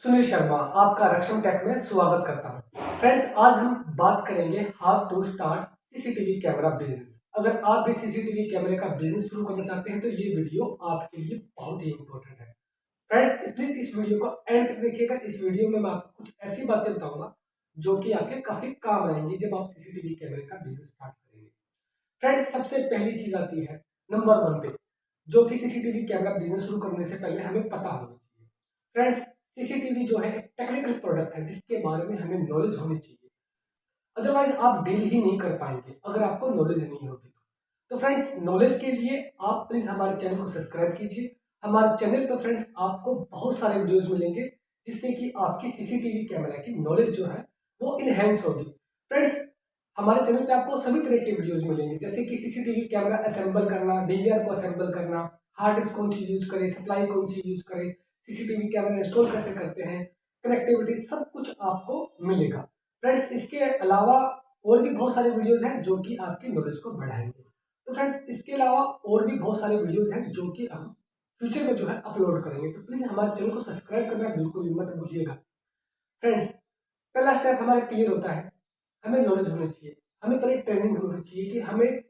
सुनील शर्मा आपका रक्षण टेक में स्वागत करता हूं। फ्रेंड्स, आज हम बात करेंगे how to start CCTV camera business. अगर आप भी सीसीटीवी कैमरे का बिजनेस शुरू करना चाहते हैं तो ये वीडियो आपके लिए बहुत ही इंपॉर्टेंट है। फ्रेंड्स, प्लीज इस वीडियो को एंड तक देखिएगा। इस वीडियो में मैं आपको कुछ ऐसी बातें बताऊंगा जो कि आपके काफी काम आएंगी जब आप सीसीटीवी कैमरे का बिजनेस स्टार्ट करेंगे। फ्रेंड्स, सबसे पहली चीज आती है नंबर 1 पे, जो कि सीसीटीवी कैमरा बिजनेस शुरू करने से पहले हमें पता होना चाहिए। फ्रेंड्स, सीसीटीवी जो है एक टेक्निकल प्रोडक्ट है जिसके बारे में हमें नॉलेज होनी चाहिए। अदरवाइज आप डील ही नहीं कर पाएंगे अगर आपको नॉलेज नहीं होगी। तो फ्रेंड्स, नॉलेज के लिए आप प्लीज हमारे चैनल को सब्सक्राइब कीजिए। हमारे चैनल पर फ्रेंड्स आपको बहुत सारे वीडियोस मिलेंगे जिससे कि आपकी सीसीटीवी कैमरा की नॉलेज जो है वो इनहेंस होगी। फ्रेंड्स, हमारे चैनल पे आपको सभी तरह के वीडियोस मिलेंगे, जैसे कि सीसीटीवी कैमरा असेंबल करना, डीवीआर को असेंबल करना, हार्ड डिस्क कौन सी यूज करें, सप्लाई कौन सी यूज करें, सीसीटीवी कैमरा इंस्टॉल कैसे करते हैं, कनेक्टिविटी, सब कुछ आपको मिलेगा। फ्रेंड्स, इसके अलावा और भी बहुत सारे वीडियोस हैं जो कि आपकी नॉलेज को बढ़ाएंगे। तो फ्रेंड्स, इसके अलावा और भी बहुत सारे वीडियोस हैं जो कि हम फ्यूचर में जो है अपलोड करेंगे। तो प्लीज हमारे चैनल को सब्सक्राइब करना बिल्कुल भी मत भूलिएगा। फ्रेंड्स, पहला स्टेप हमारा क्लियर होता है, हमें नॉलेज होनी चाहिए। हमें पहले ट्रेनिंग होनी चाहिए कि हमें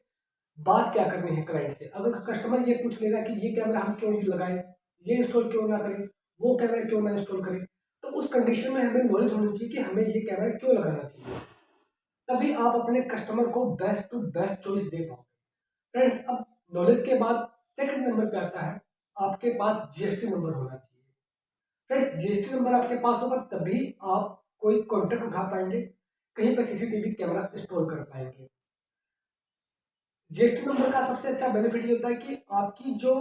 बात क्या करनी है क्लाइंट से। अगर कस्टमर ये पूछ लेगा कि ये कैमरा हम क्यों लगाएं, ये इंस्टॉल क्यों ना करें, वो कैमरा क्यों ना इंस्टॉल करें, तो उस कंडीशन में हमें नॉलेज होनी चाहिए कि हमें ये कैमरा क्यों लगाना चाहिए। तभी आप अपने कस्टमर को बेस्ट टू बेस्ट चॉइस दे पाओ। फ्रेंड्स, अब नॉलेज के बाद सेकंड नंबर पे आता है आपके पास जीएसटी नंबर होना चाहिए। फ्रेंड्स, जीएसटी नंबर आपके पास होगा तभी आप कोई कॉन्ट्रैक्ट उठा पाएंगे, कहीं पर सीसीटीवी कैमरा इंस्टॉल कर पाएंगे। जीएसटी नंबर का सबसे अच्छा बेनिफिट ये होता है कि आपकी जो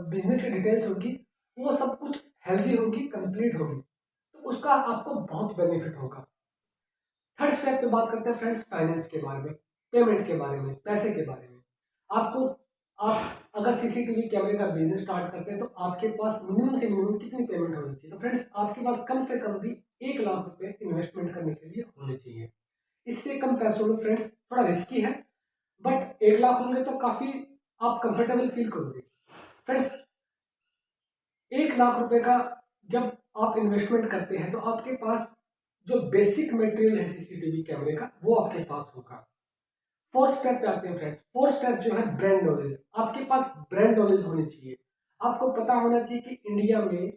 बिजनेस की डिटेल्स होगी वो सब कुछ हेल्दी होगी, कंप्लीट होगी, तो उसका आपको बहुत बेनिफिट होगा। थर्ड स्टेप पे बात करते हैं फ्रेंड्स फाइनेंस के बारे में, पेमेंट के बारे में, पैसे के बारे में। आपको आप अगर सीसीटीवी कैमरे का बिजनेस स्टार्ट करते हैं तो आपके पास मिनिमम से मिनिमम कितनी पेमेंट होनी चाहिए? तो फ्रेंड्स, आपके पास कम से कम भी 1 लाख रुपए इन्वेस्टमेंट करने के लिए होने चाहिए। इससे कम पैसों में फ्रेंड्स थोड़ा रिस्की है, बट 1 लाख होंगे तो काफी आप कंफर्टेबल फील करोगे। फ्रेंड्स, 1 लाख रुपए का जब आप इन्वेस्टमेंट करते हैं तो आपके पास जो बेसिक मटेरियल है सीसीटीवी कैमरे का वो आपके पास होगा। फोर्थ स्टेप पे आते हैं फ्रेंड्स। फोर्थ स्टेप जो है ब्रांड नॉलेज। आपके पास ब्रांड नॉलेज होनी चाहिए। आपको पता होना चाहिए कि इंडिया में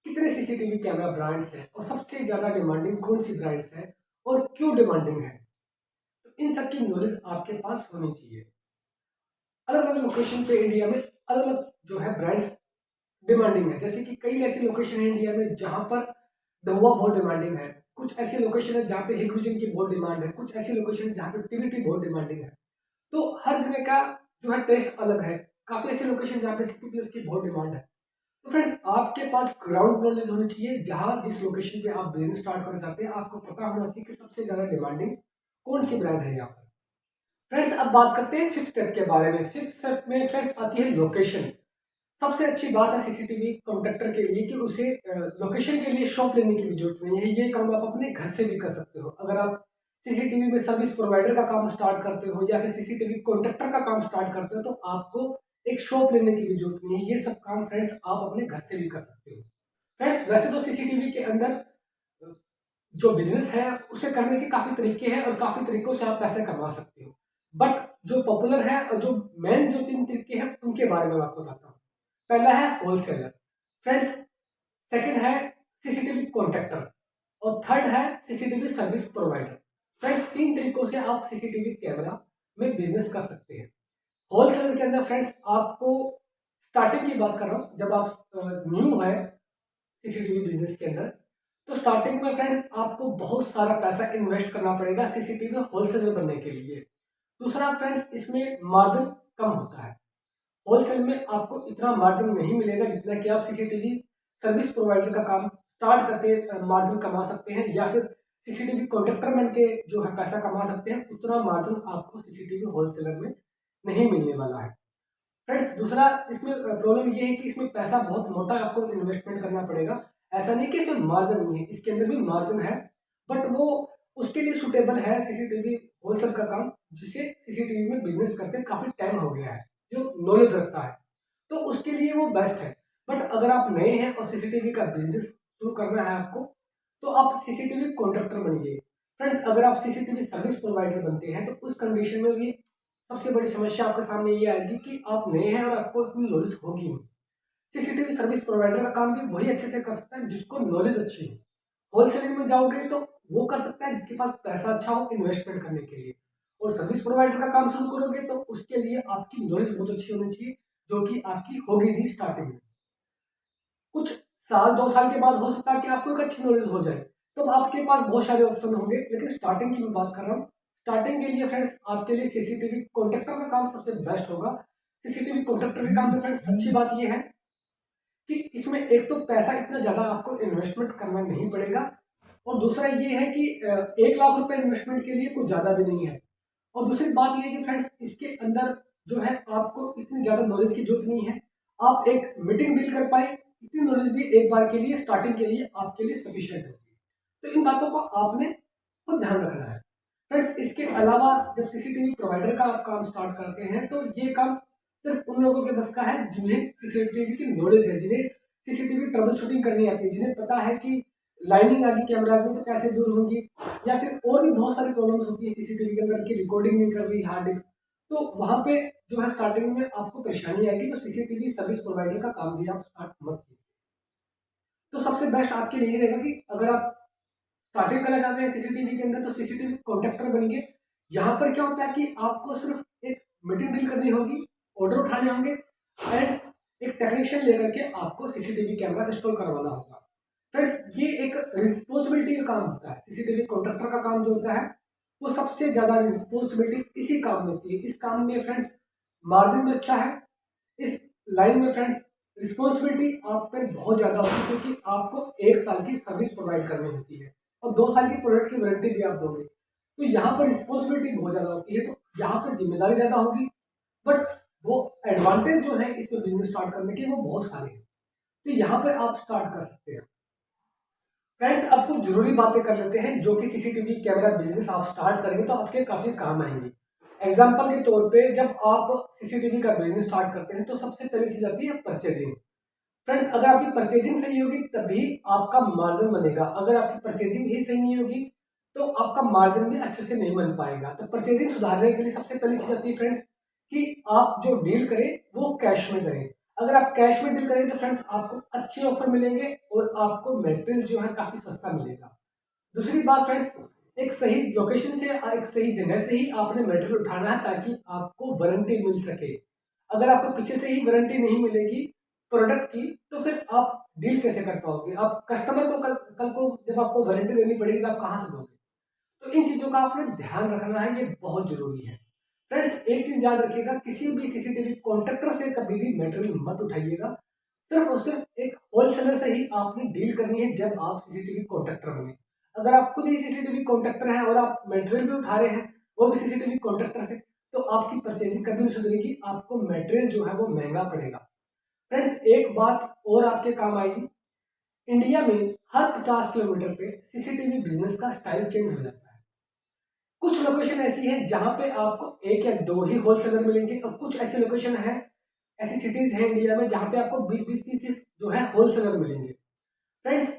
कितने सीसीटीवी कैमरा ब्रांड्स हैं और सबसे ज्यादा डिमांडिंग कौन सी ब्रांड्स है और क्यों डिमांडिंग है। तो इन सब की नॉलेज आपके पास होनी चाहिए। अलग अलग लोकेशन पे इंडिया में अलग अलग जो है ब्रांड्स डिमांडिंग है। जैसे कि कई ऐसी लोकेशन है इंडिया में जहां पर दहुआ बहुत डिमांडिंग है, कुछ ऐसी लोकेशन है जहाँ पे हिगुजिन की बहुत डिमांड है, कुछ ऐसी लोकेशन है जहाँ पे टीवीटी बहुत डिमांडिंग है। तो हर जगह का जो है टेस्ट अलग है। काफी ऐसी लोकेशन जहाँ पे सिटी प्लस की बहुत डिमांड है। तो फ्रेंड्स, आपके पास ग्राउंड नॉलेज होनी चाहिए। जहाँ जिस लोकेशन पे आप बिजनेस स्टार्ट करना चाहते हैं आपको पता होना चाहिए कि सबसे ज्यादा डिमांडिंग कौन सी ब्रांड है यहाँ पर। फ्रेंड्स, अब बात करते हैं फिफ्थ स्टेप के बारे में। फिफ्थ स्टेप में फ्रेंड्स आती है लोकेशन। सबसे अच्छी बात है सीसीटीवी कॉन्ट्रैक्टर के लिए कि उसे लोकेशन के लिए शॉप लेने की भी जरूरत नहीं है। ये काम आप अपने घर से भी कर सकते हो। अगर आप सीसीटीवी में सर्विस प्रोवाइडर का काम स्टार्ट करते हो या फिर सीसीटीवी कॉन्ट्रैक्टर का काम स्टार्ट करते हो तो आपको एक शॉप लेने की भी जरूरत नहीं है। ये सब काम फ्रेंड्स आप अपने घर से भी कर सकते हो। फ्रेंड्स, वैसे तो सीसीटीवी के अंदर जो बिजनेस है उसे करने के काफी तरीके हैं और काफी तरीकों से आप पैसे कमा सकते हो, बट जो पॉपुलर है और जो मेन जो 3 तरीके हैं उनके बारे में मैं आपको बताता हूँ। पहला है होलसेलर फ्रेंड्स, सेकंड है सीसीटीवी कॉन्ट्रैक्टर और थर्ड है सीसीटीवी सर्विस प्रोवाइडर। फ्रेंड्स, 3 तरीकों से आप सीसीटीवी कैमरा में बिजनेस कर सकते हैं। होलसेलर के अंदर फ्रेंड्स आपको स्टार्टिंग की बात कर रहा हूँ, जब आप न्यू है सीसीटीवी बिजनेस के अंदर तो स्टार्टिंग में फ्रेंड्स आपको बहुत सारा पैसा इन्वेस्ट करना पड़ेगा सीसीटीवी होलसेलर बनने के लिए। दूसरा फ्रेंड्स, इसमें मार्जिन कम होता है। होलसेल में आपको इतना मार्जिन नहीं मिलेगा जितना कि आप सीसीटीवी सर्विस प्रोवाइडर का काम स्टार्ट करके मार्जिन कमा सकते हैं या फिर सीसीटीवी कॉन्ट्रैक्टर बन के जो है पैसा कमा सकते हैं। उतना मार्जिन आपको सीसीटीवी होलसेलर में नहीं मिलने वाला है। फ्रेंड्स, दूसरा इसमें प्रॉब्लम ये है कि इसमें पैसा बहुत मोटा आपको इन्वेस्टमेंट करना पड़ेगा। ऐसा नहीं कि इसमें मार्जिन नहीं है, इसके अंदर भी मार्जिन है, बट वो उसके लिए सुटेबल है सीसीटीवी होलसेल का काम, जिसे सीसीटीवी में बिजनेस करते काफी टाइम हो गया है, जो नॉलेज रखता है, तो उसके लिए वो बेस्ट है। बट अगर आप नए हैं और सीसीटीवी का बिजनेस शुरू करना है आपको, तो आप सीसीटीवी कॉन्ट्रैक्टर बनिए। फ्रेंड्स, अगर आप सीसीटीवी सर्विस प्रोवाइडर बनते हैं तो उस कंडीशन में भी सबसे बड़ी समस्या आपके सामने ये आएगी कि आप नए हैं और आपको इतनी नॉलेज होगी नहीं। सीसीटीवी सर्विस प्रोवाइडर का काम भी वही अच्छे से कर सकता है जिसको नॉलेज अच्छी हो। होलसेलिंग में जाओगे तो वो कर सकता है जिसके पास पैसा अच्छा हो इन्वेस्टमेंट करने के लिए, और सर्विस प्रोवाइडर का काम शुरू करोगे तो उसके लिए आपकी नॉलेज बहुत अच्छी होनी चाहिए, जो कि आपकी होगी थी स्टार्टिंग में। कुछ साल 2 साल के बाद हो सकता है कि आपको एक अच्छी नॉलेज हो जाए, तो आपके पास बहुत सारे ऑप्शन होंगे, लेकिन स्टार्टिंग की मैं बात कर रहा हूँ। स्टार्टिंग के लिए फ्रेंड्स आपके लिए सीसीटीवी कॉन्ट्रैक्टर का काम सबसे बेस्ट होगा। सीसीटीवी कॉन्ट्रैक्टर के काम में फ्रेंड्स अच्छी बात यह है कि इसमें एक तो पैसा इतना ज़्यादा आपको इन्वेस्टमेंट करना नहीं पड़ेगा, और दूसरा ये है कि 1 लाख रुपए इन्वेस्टमेंट के लिए कुछ ज़्यादा भी नहीं है। और दूसरी बात ये है कि फ्रेंड्स इसके अंदर जो है आपको इतनी ज़्यादा नॉलेज की जरूरत नहीं है। आप एक मीटिंग डील कर पाए, इतनी नॉलेज भी एक बार के लिए स्टार्टिंग के लिए आपके लिए सफिशिएंट होगी। तो इन बातों को आपने खुद ध्यान रखना है। फ्रेंड्स, इसके अलावा जब सीसीटीवी प्रोवाइडर का आप काम स्टार्ट करते हैं तो ये काम सिर्फ उन लोगों के बस का है जिन्हें सीसीटीवी की नॉलेज है, जिन्हें सीसीटीवी ट्रबल शूटिंग करनी आती है, जिन्हें पता है कि लाइनिंग आ गई कैमराज में तो कैसे दूर होंगी, या फिर और भी बहुत सारी प्रॉब्लम्स होती है सीसीटीवी के अंदर की रिकॉर्डिंग नहीं कर रही हार्ड डिस्क, तो वहाँ पे जो है स्टार्टिंग में आपको परेशानी आएगी। तो सीसीटीवी सर्विस प्रोवाइडर का काम भी आप स्टार्ट मत कीजिए। तो सबसे बेस्ट आपके लिए रहेगा कि अगर आप स्टार्टिंग करना चाहते हैं सीसीटीवी के अंदर तो सीसीटीवी कॉन्ट्रैक्टर बनिए। यहाँ पर क्या होता है कि आपको सिर्फ एक मीटिंग डील करनी होगी, ऑर्डर उठाने होंगे, एंड एक टेक्नीशियन लेकर के आपको सीसीटीवी कैमरा इंस्टॉल करवाना होगा। फ्रेंड्स, ये एक रिस्पॉन्सिबिलिटी का काम होता है। सीसीटीवी कॉन्ट्रैक्टर का काम जो होता है वो सबसे ज़्यादा रिस्पॉन्सिबिलिटी इसी काम में होती है। इस काम में फ्रेंड्स मार्जिन भी अच्छा है। इस लाइन में फ्रेंड्स रिस्पॉन्सिबिलिटी आप पर बहुत ज़्यादा होती है, क्योंकि आपको 1 साल की सर्विस प्रोवाइड करनी होती है और 2 साल की प्रोडक्ट की वारंटी भी आप दोगे। तो यहाँ पर रिस्पॉन्सिबिलिटी बहुत ज़्यादा होती है, तो यहाँ पर जिम्मेदारी ज़्यादा होगी, बट वो एडवांटेज जो है इसमें बिजनेस स्टार्ट करने के वो बहुत सारे हैं। तो यहाँ पर आप स्टार्ट कर सकते हैं। फ्रेंड्स, अब कुछ जरूरी बातें कर लेते हैं जो कि सीसीटीवी कैमरा बिजनेस आप स्टार्ट करेंगे तो आपके काफ़ी काम आएंगी। एग्जाम्पल के तौर पे जब आप सीसीटीवी का बिजनेस स्टार्ट करते हैं तो सबसे पहली चीज़ आती है परचेजिंग। फ्रेंड्स, अगर आपकी परचेजिंग सही होगी तभी आपका मार्जिन बनेगा। अगर आपकी परचेजिंग ही सही नहीं होगी तो आपका मार्जिन भी अच्छे से नहीं बन पाएगा। तो परचेजिंग सुधारने के लिए सबसे पहली चीज़ आती है फ्रेंड्स कि आप जो डील करें वो कैश में करें। अगर आप कैश में डील करेंगे तो फ्रेंड्स आपको अच्छे ऑफर मिलेंगे और आपको मटेरियल जो है काफ़ी सस्ता मिलेगा। दूसरी बात फ्रेंड्स, एक सही लोकेशन से एक सही जगह से ही आपने मटेरियल उठाना है ताकि आपको वारंटी मिल सके। अगर आपको पीछे से ही वारंटी नहीं मिलेगी प्रोडक्ट की तो फिर आप डील कैसे कर पाओगे? आप कस्टमर को कल को जब आपको वारंटी देनी पड़ेगी तो आप कहाँ से दोगे? तो इन चीज़ों का आपने ध्यान रखना है, ये बहुत जरूरी है। फ्रेंड्स, एक चीज़ याद रखिएगा, किसी भी सीसीटीवी कॉन्ट्रैक्टर से कभी भी मटेरियल मत उठाइएगा। सिर्फ और सिर्फ एक होलसेलर से ही आपने डील करनी है जब आप सीसीटीवी कॉन्ट्रैक्टर बने। अगर आप खुद ही सीसीटीवी कॉन्ट्रैक्टर हैं और आप मटेरियल भी उठा रहे हैं वो भी सीसीटीवी कॉन्ट्रैक्टर से, तो आपकी परचेजिंग कभी नहीं सुधरेगी, आपको मटेरियल जो है वो महंगा पड़ेगा। फ्रेंड्स, एक बात और आपके काम आएगी, इंडिया में हर 50 किलोमीटर पे सीसीटीवी बिजनेस का स्टाइल चेंज हो जाता है। कुछ लोकेशन ऐसी है जहां पे आपको एक या दो ही होलसेलर मिलेंगे, और कुछ ऐसी लोकेशन है, ऐसी सिटीज है इंडिया में जहां पे आपको 20-20, 30 जो है होलसेलर मिलेंगे। फ्रेंड्स,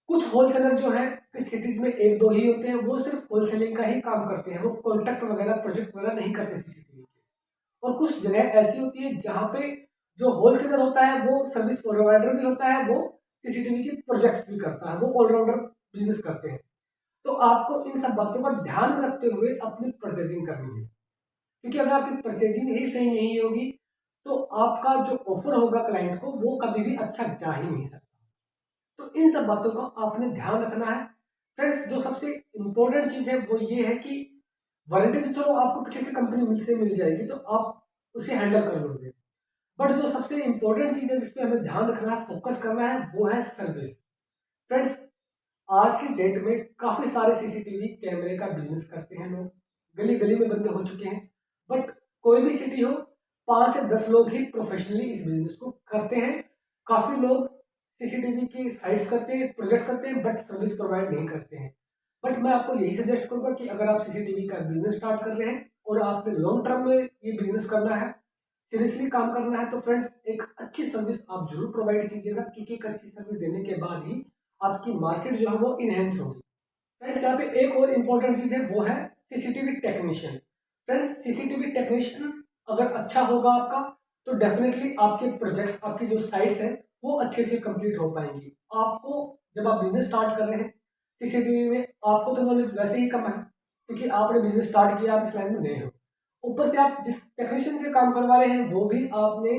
कुछ होलसेलर जो है किस सिटीज में एक दो ही होते हैं, वो सिर्फ होलसेलिंग का ही काम करते हैं, वो कॉन्ट्रैक्ट वगैरह प्रोजेक्ट वगैरह नहीं करते सीसीटीवी के। और कुछ जगह ऐसी होती है जहाँ पे जो होलसेलर होता है वो सर्विस प्रोवाइडर भी होता है, वो सीसीटीवी के प्रोजेक्ट भी करता है, वो ऑलराउंडर बिजनेस करते हैं। तो आपको इन सब बातों का ध्यान रखते हुए अपनी परचेजिंग करनी है, क्योंकि अगर आपकी परचेजिंग ही सही नहीं होगी तो आपका जो ऑफर होगा क्लाइंट को वो कभी भी अच्छा जा ही नहीं सकता। तो इन सब बातों का आपने ध्यान रखना है। फ्रेंड्स, जो सबसे इम्पोर्टेंट चीज़ है वो ये है कि वारंटी तो चलो आपको पीछे से कंपनी से मिल जाएगी तो आप उसे हैंडल कर लोगे, बट जो सबसे इम्पोर्टेंट चीज़ है जिसपे हमें ध्यान रखना है, फोकस करना है, वो है सर्विस। फ्रेंड्स, आज की डेट में काफ़ी सारे सीसीटीवी कैमरे का बिजनेस करते हैं लोग, गली गली में बंदे हो चुके हैं, बट कोई भी सिटी हो 5 से 10 लोग ही प्रोफेशनली इस बिजनेस को करते हैं। काफ़ी लोग सीसीटीवी की साइट्स करते हैं, प्रोजेक्ट करते हैं, बट सर्विस प्रोवाइड नहीं करते हैं। बट मैं आपको यही सजेस्ट करूँगा कि अगर आप सीसीटीवी का बिजनेस स्टार्ट कर रहे हैं और आपने लॉन्ग टर्म में ये बिजनेस करना है, सीरियसली काम करना है, तो फ्रेंड्स एक अच्छी सर्विस आप जरूर प्रोवाइड कीजिएगा, क्योंकि एक अच्छी सर्विस देने के बाद ही आपकी मार्केट जो है वो इनहेंस होगी। फ्रेंड्स यहाँ पे एक और इम्पोर्टेंट चीज़ है, वो है CCTV technician. Friends CCTV technician अगर अच्छा होगा आपका, तो डेफिनेटली आपके प्रोजेक्ट्स, आपकी जो साइट्स हैं वो अच्छे से कंप्लीट हो पाएंगी। आपको जब आप बिजनेस स्टार्ट कर रहे हैं सीसीटीवी में, आपको तो नॉलेज वैसे ही कम है क्योंकि आपने बिजनेस स्टार्ट किया, आप इस लाइन में नए हो। ऊपर से आप जिस टेक्नीशियन से काम करवा रहे हैं वो भी आपने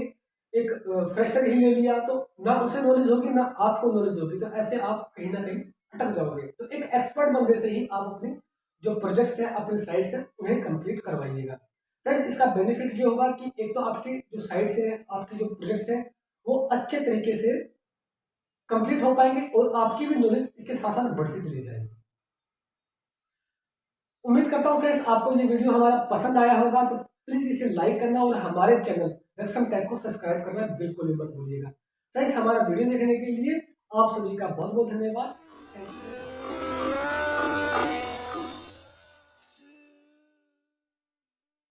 एक फ्रेशर ही ले लिया, तो ना उसे नॉलेज होगी ना आपको नॉलेज होगी, तो ऐसे आप कहीं ना कहीं अटक जाओगे। तो एक एक्सपर्ट बंदे से ही आप अपने जो प्रोजेक्ट्स हैं, अपनी साइट्स हैं, उन्हें कंप्लीट करवाइएगा। फ्रेंड्स इसका बेनिफिट ये होगा कि एक तो आपकी जो साइट्स हैं, आपकी जो प्रोजेक्ट्स हैं वो अच्छे तरीके से कंप्लीट हो पाएंगे और आपकी भी नॉलेज इसके साथ साथ बढ़ती चली जाएगी। उम्मीद करता हूँ फ्रेंड्स आपको ये वीडियो हमारा पसंद आया होगा, तो प्लीज़ इसे लाइक करना और हमारे चैनल रक्षम टेक को सब्सक्राइब करना बिल्कुल भी मत भूलिएगा। फ्रेंड्स हमारा वीडियो देखने के लिए आप सभी का बहुत बहुत धन्यवाद।